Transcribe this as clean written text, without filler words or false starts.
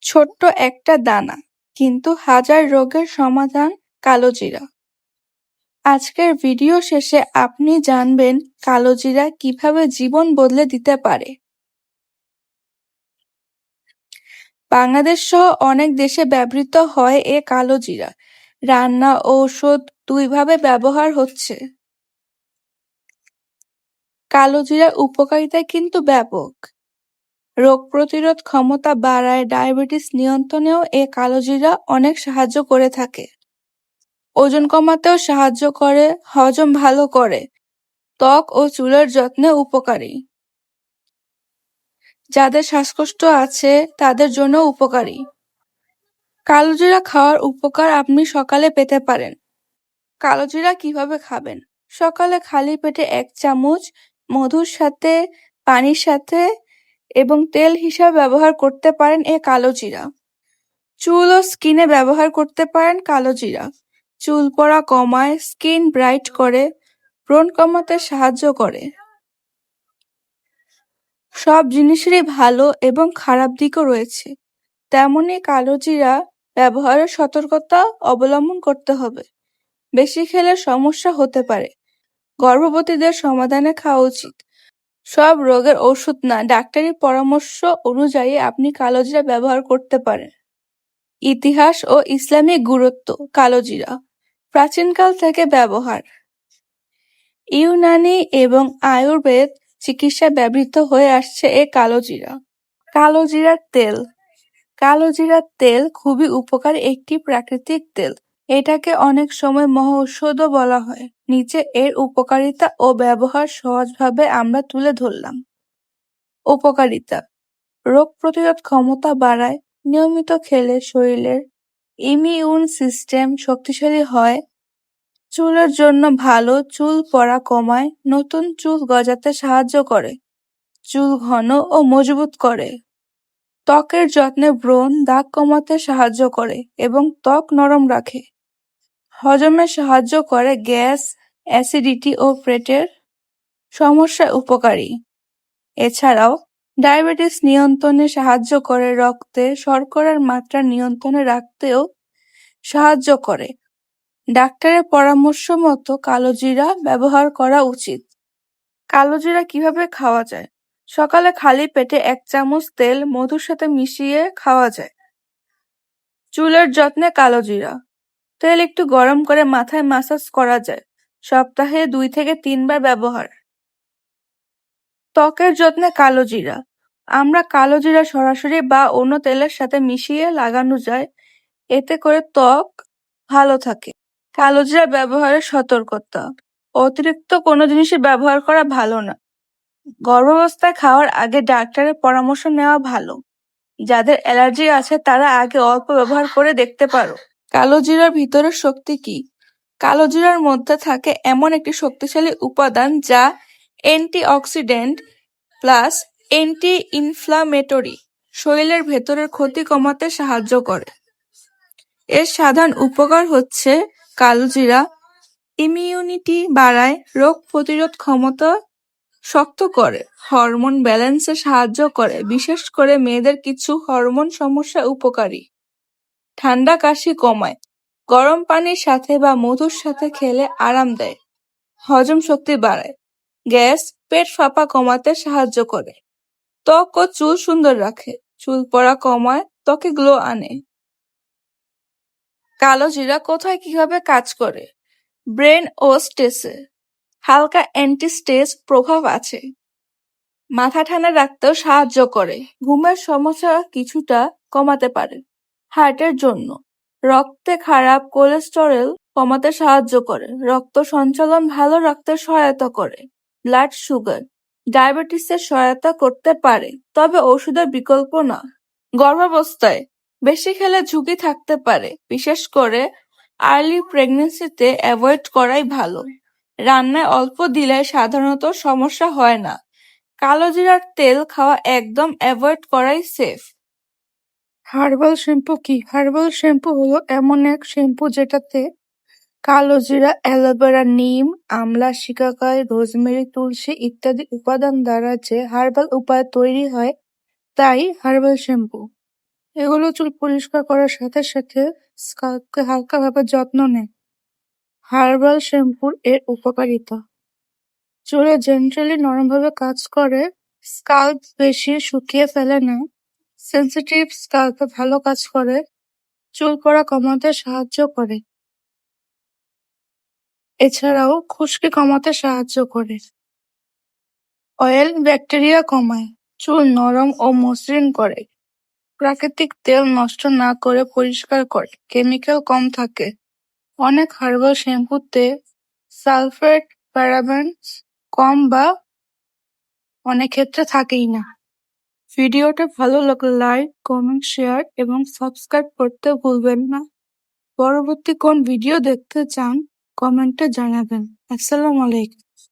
ছোট্ট একটা দানা, কিন্তু হাজার রোগের সমাধান কালোজিরা। আজকের ভিডিও শেষে আপনি জানবেন কালোজিরা কিভাবে জীবন বদলে দিতে পারে। বাংলাদেশ সহ অনেক দেশে ব্যবহৃত হয় এ কালোজিরা। রান্না ও ঔষধ দুইভাবে ব্যবহার হচ্ছে। কালোজিরার উপকারিতা কিন্তু ব্যাপক। রোগ প্রতিরোধ ক্ষমতা বাড়ায়, ডায়াবেটিস নিয়ন্ত্রণেও এ কালোজিরা অনেক সাহায্য করে থাকে। ওজন কমাতেও সাহায্য করে, হজম ভালো করে, ত্বক ও চুলের যত্নে উপকারী। যাদের শ্বাসকষ্ট আছে তাদের জন্য উপকারী। কালোজিরা খাওয়ার উপকার আপনি সকালে পেতে পারেন। কালোজিরা কিভাবে খাবেন? সকালে খালি পেটে 1 চামচ মধুর সাথে, পানির সাথে এবং তেল হিসাবে ব্যবহার করতে পারেন এ কালোজিরা। চুল ও স্কিনে ব্যবহার করতে পারেন কালোজিরা। চুল পড়া কমায়, স্কিন ব্রাইট করে, ব্রণ কমাতে সাহায্য করে। সব জিনিসেরই ভালো এবং খারাপ দিকও রয়েছে, তেমনি কালোজিরা ব্যবহারের সতর্কতা অবলম্বন করতে হবে। বেশি খেলে সমস্যা হতে পারে। গর্ভবতীদের সমাধানে খাওয়া উচিত। সব রোগের ওষুধ না, ডাক্তারি পরামর্শ অনুযায়ী আপনি কালোজিরা ব্যবহার করতে পারেন। ইতিহাস ও ইসলামিক গুরুত্ব। কালোজিরা প্রাচীনকাল থেকে ব্যবহার। ইউনানি এবং আয়ুর্বেদ চিকিৎসায় ব্যবহৃত হয়ে আসছে এ কালোজিরা। কালোজিরার তেল। কালোজিরার তেল খুবই উপকারী একটি প্রাকৃতিক তেল। এটাকে অনেক সময় মহৌষধও বলা হয়। নিচে এর উপকারিতা ও ব্যবহার সহজভাবে আমরা তুলে ধরলাম। উপকারিতা: রোগ প্রতিরোধ ক্ষমতা বাড়ায়, নিয়মিত খেলে শরীরের ইমিউন সিস্টেম শক্তিশালী হয়। চুলের জন্য ভালো, চুল পড়া কমায়, নতুন চুল গজাতে সাহায্য করে, চুল ঘন ও মজবুত করে। ত্বকের যত্নে ব্রণ, দাগ কমাতে সাহায্য করে এবং ত্বক নরম রাখে। হজমে সাহায্য করে, গ্যাস, অ্যাসিডিটি ও পেটের সমস্যায় উপকারী। এছাড়াও ডায়াবেটিস নিয়ন্ত্রণে সাহায্য করে, রক্তে শর্করার মাত্রা নিয়ন্ত্রণে রাখতেও সাহায্য করে। ডাক্তারের পরামর্শ মতো কালোজিরা ব্যবহার করা উচিত। কালোজিরা কিভাবে খাওয়া যায়? সকালে খালি পেটে 1 চামচ তেল মধুর সাথে মিশিয়ে খাওয়া যায়। চুলের যত্নে কালোজিরা। তেল একটু গরম করে মাথায় মাসাজ করা যায়। সপ্তাহে 2 থেকে 3 বার ব্যবহার। ত্বকের যত্নে কালোজিরা। আমরা কালোজিরা সরাসরি বা অন্য তেলের সাথে মিশিয়ে লাগানো যায়, এতে করে ত্বক ভালো থাকে। কালোজিরা ব্যবহারের সতর্কতা: অতিরিক্ত কোনো জিনিসই ব্যবহার করা ভালো না। গর্ভাবস্থায় খাওয়ার আগে ডাক্তারের পরামর্শ নেওয়া ভালো। যাদের অ্যালার্জি আছে তারা আগে অল্প ব্যবহার করে দেখতে পারো। কালোজিরার ভিতরের শক্তি কি? কালোজিরার মধ্যে থাকে এমন একটি শক্তিশালী উপাদান যা অ্যান্টিঅক্সিডেন্ট প্লাস অ্যান্টি ইনফ্লামেটরি, শরীরের ভেতরের ক্ষতি কমাতে সাহায্য করে। এর সাধারণ উপকার হচ্ছে কালোজিরা ইমিউনিটি বাড়ায়, রোগ প্রতিরোধ ক্ষমতা শক্ত করে, হরমোন ব্যালেন্সে সাহায্য করে, বিশেষ করে মেয়েদের কিছু হরমোন সমস্যা উপকারী। ঠান্ডা কাশি কমায়, গরম পানির সাথে বা মধুর সাথে খেলে আরাম দেয়। হজম শক্তি বাড়ায়, গ্যাস, পেট ফাঁপা কমাতে সাহায্য করে। ত্বক ও চুল সুন্দর রাখে, চুল পড়া কমায়, ত্বকে গ্লো আনে। কালোজিরা কোথায় কিভাবে কাজ করে? ব্রেন ও স্ট্রেসে হালকা অ্যান্টি-স্ট্রেস প্রভাব আছে। মাথা ঠান্ডা রাখতেও সাহায্য করে, ঘুমের সমস্যা কিছুটা কমাতে পারে। হার্টের জন্য রক্তে খারাপ কোলেস্টেরল কমাতে সাহায্য করে, রক্ত সঞ্চালন ভালো রাখতে সহায়তা করে। ব্লাড সুগার, ডায়াবেটিসের সহায়তা করতে পারে, তবে ওষুধের বিকল্প না। গর্ভাবস্থায় বেশি খেলে ঝুঁকি থাকতে পারে, বিশেষ করে আর্লি প্রেগন্যান্সিতে অ্যাভয়েড করাই ভালো। রান্নায় অল্প দিলে সাধারণত সমস্যা হয় না। কালোজিরার তেল খাওয়া একদম অ্যাভয়েড করাই সেফ। হার্বাল শ্যাম্পু কি? হার্বাল শ্যাম্পু হলো এমন এক শ্যাম্পু যেটাতে কালোজিরা, অ্যালোভেরা, নিম, আমলা, শিকাকাই, রোজমেরি, তুলসী ইত্যাদি উপাদান দ্বারা যে হার্বাল উপায়ে তৈরি হয়, তাই হার্বাল শ্যাম্পু। এগুলো চুল পরিষ্কার করার সাথে সাথে স্কাল্পকে হালকাভাবে যত্ন নেয়। হার্বাল শ্যাম্পুর এর উপকারিতা: চুলে জেন্টালি নরমভাবে কাজ করে, স্কাল্প বেশি শুকিয়ে ফেলে না, সেনসিটিভ স্কাল্পে ভালো কাজ করে, চুল পড়া কমাতে সাহায্য করে। এছাড়াও খুশকি কমাতে সাহায্য করে। অয়েল ব্যাকটেরিয়া কমায়, চুল নরম ও মসৃণ করে। প্রাকৃতিক তেল নষ্ট না করে পরিষ্কার করে, কেমিক্যাল কম থাকে। অনেক হার্বাল শ্যাম্পুতে সালফেট, প্যারাবেনস কম বা অনেক ক্ষেত্রে থাকেই না। ভিডিওটা ভালো লাগলে লাইক, কমেন্ট, শেয়ার এবং সাবস্ক্রাইব করতে ভুলবেন না। পরবর্তী কোন ভিডিও দেখতে চান কমেন্টে জানাবেন। আসসালামু আলাইকুম।